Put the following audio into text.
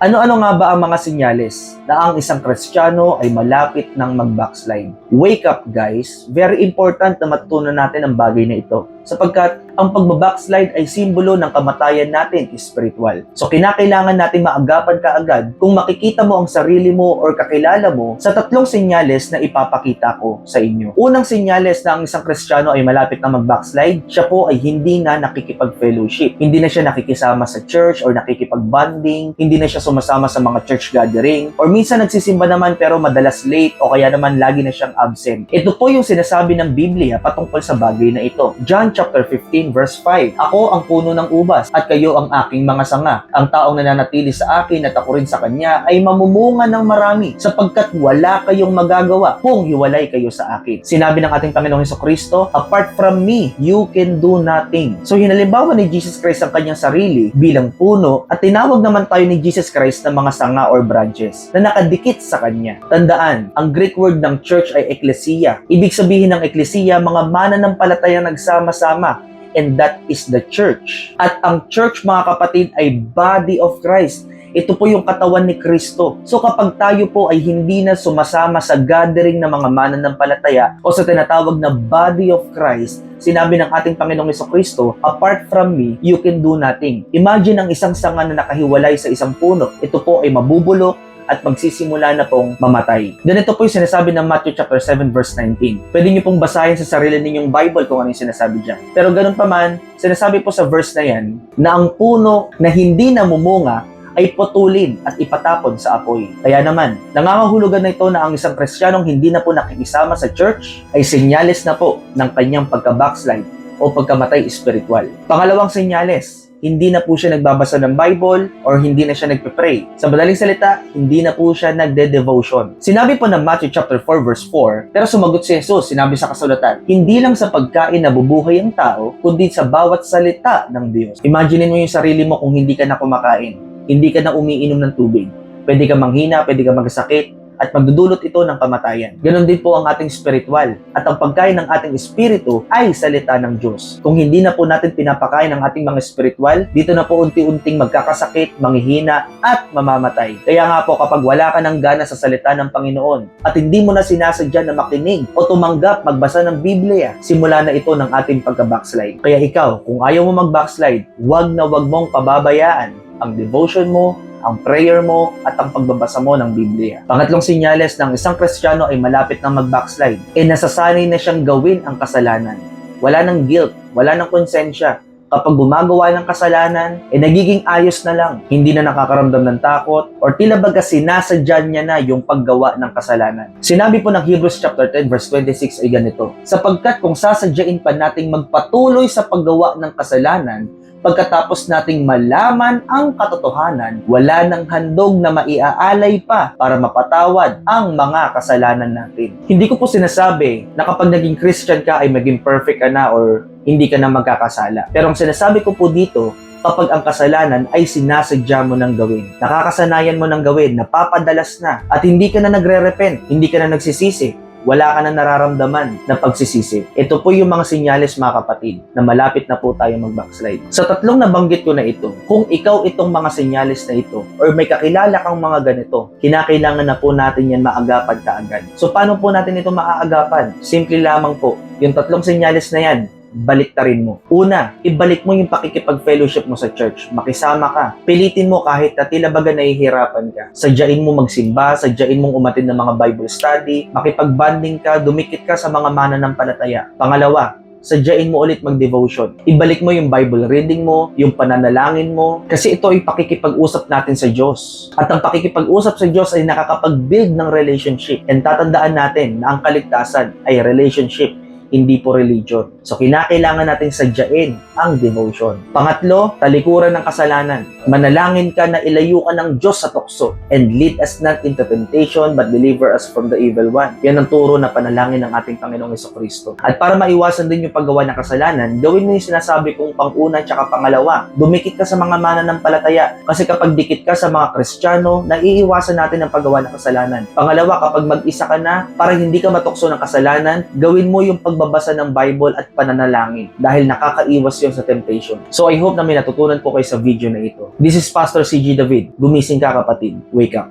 Ano-ano nga ba ang mga senyales na ang isang Kristiyano ay malapit ng mag-backslide? Wake up guys! Very important na matutunan natin ang bagay na ito sapagkat ang pagbabackslide ay simbolo ng kamatayan natin spiritual. So kinakailangan natin maagapan kaagad kung makikita mo ang sarili mo or kakilala mo sa tatlong senyales na ipapakita ko sa inyo. Unang senyales na ang isang Kristiyano ay malapit na mag-backslide, siya po ay hindi na nakikipag-fellowship. Hindi na siya nakikisama sa church or nakikipag-bonding, hindi na siya sumasama sa mga church gathering, or minsan nagsisimba naman pero madalas late o kaya naman lagi na siyang absent. Ito po yung sinasabi ng Biblia patungkol sa bagay na ito. John chapter 15 verse 5, Ako ang puno ng ubas at kayo ang aking mga sanga. Ang taong nananatili sa akin at ako rin sa kanya ay mamumunga ng marami sapagkat wala kayong magagawa kung hiwalay kayo sa akin. Sinabi ng ating Panginoong Hesukristo, apart from me, you can do nothing. So hinalimbawa ni Jesus Christ ang kanyang sarili bilang puno at tinawag naman tayo ni Jesus Christ ng mga sanga or branches na nakadikit sa kanya. Tandaan, ang Greek word ng church ay ekklesia. Ibig sabihin ng ekklesia, mga mananampalataya nagsama-sama, and that is the church. At ang church, mga kapatid, ay body of Christ. Ito po yung katawan ni Kristo. So kapag tayo po ay hindi na sumasama sa gathering ng mga mananampalataya o sa tinatawag na body of Christ, sinabi ng ating Panginoong Hesukristo, apart from me, you can do nothing. Imagine ang isang sanga na nakahiwalay sa isang puno. Ito po ay mabubulok at magsisimula na pong mamatay. Ganito po yung sinasabi ng Matthew chapter 7 verse 19. Pwede niyo pong basahin sa sarili ninyong Bible kung ano yung sinasabi dyan. Pero ganun pa man, sinasabi po sa verse na yan na ang puno na hindi namumunga ay putulin at ipatapon sa apoy. Kaya naman, nangangahulugan na ito na ang isang Kristiyanong hindi na po nakikisama sa church ay senyales na po ng kanyang pagka-backslide o pagkamatay espiritual. Pangalawang senyales, hindi na po siya nagbabasa ng Bible or hindi na siya nagpe-pray. Sa madaling salita, hindi na po siya nagde-devotion. Sinabi po ng Matthew chapter 4 verse 4, pero sumagot si Jesus, sinabi sa kasulatan, hindi lang sa pagkain nabubuhay ang tao, kundi sa bawat salita ng Diyos. Imagine mo yung sarili mo kung hindi ka na kumakain, hindi ka na umiinom ng tubig. Pwede ka manghina, pwede ka magkasakit, at magdudulot ito ng kamatayan. Ganon din po ang ating spiritual. At ang pagkain ng ating espiritu ay salita ng Diyos. Kung hindi na po natin pinapakain ang ating mga spiritual, dito na po unti-unting magkakasakit, manghihina, at mamamatay. Kaya nga po kapag wala ka ng gana sa salita ng Panginoon at hindi mo na sinasadya na makinig o tumanggap magbasa ng Biblia, simula na ito ng ating pagka-backslide. Kaya ikaw, kung ayaw mo mag-backslide, wag na wag mong pababayaan ang devotion mo, ang prayer mo, at ang pagbabasa mo ng Biblia. Pangatlong senyales ng isang Kristiyano ay malapit na mag-backslide. Nasasanay na siyang gawin ang kasalanan. Wala ng guilt, wala ng konsensya. Kapag gumagawa ng kasalanan, nagiging ayos na lang. Hindi na nakakaramdam ng takot or tila baga sinasadya niya na yung paggawa ng kasalanan. Sinabi po ng Hebrews chapter 10 verse 26 ay ganito, sapagkat kung sasadyain pa nating magpatuloy sa paggawa ng kasalanan, pagkatapos nating malaman ang katotohanan, wala nang handog na maiaalay pa para mapatawad ang mga kasalanan natin. Hindi ko po sinasabi na kapag naging Christian ka ay maging perfect ka na or hindi ka na magkakasala. Pero ang sinasabi ko po dito, kapag ang kasalanan ay sinasadya mo ng gawin, nakakasanayan mo ng gawin, napapadalas na, at hindi ka na nagre-repent, hindi ka na nagsisisi, wala ka na nararamdaman na pagsisisi. Ito po yung mga senyales, mga kapatid, na malapit na po tayo mag-backslide. Sa tatlong nabanggit ko na ito, kung ikaw itong mga senyales na ito, or may kakilala kang mga ganito, kinakailangan na po natin yan maagapan kaagad. So paano po natin ito maaagapan? Simple lamang po, yung tatlong senyales na yan, baliktarin mo. Una, ibalik mo yung pakikipag-fellowship mo sa church. Makisama ka. Pilitin mo kahit na tila baga nahihirapan ka. Sadyain mo magsimba, sadyain mong umattend ng mga Bible study, makipag-bonding ka, dumikit ka sa mga mananampalataya. Pangalawa, sadyain mo ulit mag-devotion. Ibalik mo yung Bible reading mo, yung pananalangin mo, kasi ito ay pakikipag-usap natin sa Diyos. At ang pakikipag-usap sa Diyos ay nakakapag-build ng relationship. And tatandaan natin na ang kaligtasan ay relationship, hindi po religion. So, kinakailangan nating sadyain ang devotion. Pangatlo, talikuran ng kasalanan. Manalangin ka na ilayo ka ng Diyos sa tukso and lead us not into temptation but deliver us from the evil one. Yan ang turo na panalangin ng ating Panginoong Hesukristo. At para maiwasan din yung paggawa ng kasalanan, gawin mo yung sinasabi kong pang-una at pangalawa. Dumikit ka sa mga mananampalataya. Kasi kapag dikit ka sa mga Kristiyano, naiiwasan natin ang paggawa ng kasalanan. Pangalawa, kapag mag-isa ka na, para hindi ka matukso ng kasalanan, gawin mo yung pagbabasa pagbabasa ng Bible at pananalangin dahil nakakaiwas yon sa temptation. So I hope na may natutunan po kayo sa video na ito. This is Pastor CG David. Gumising ka kapatid. Wake up.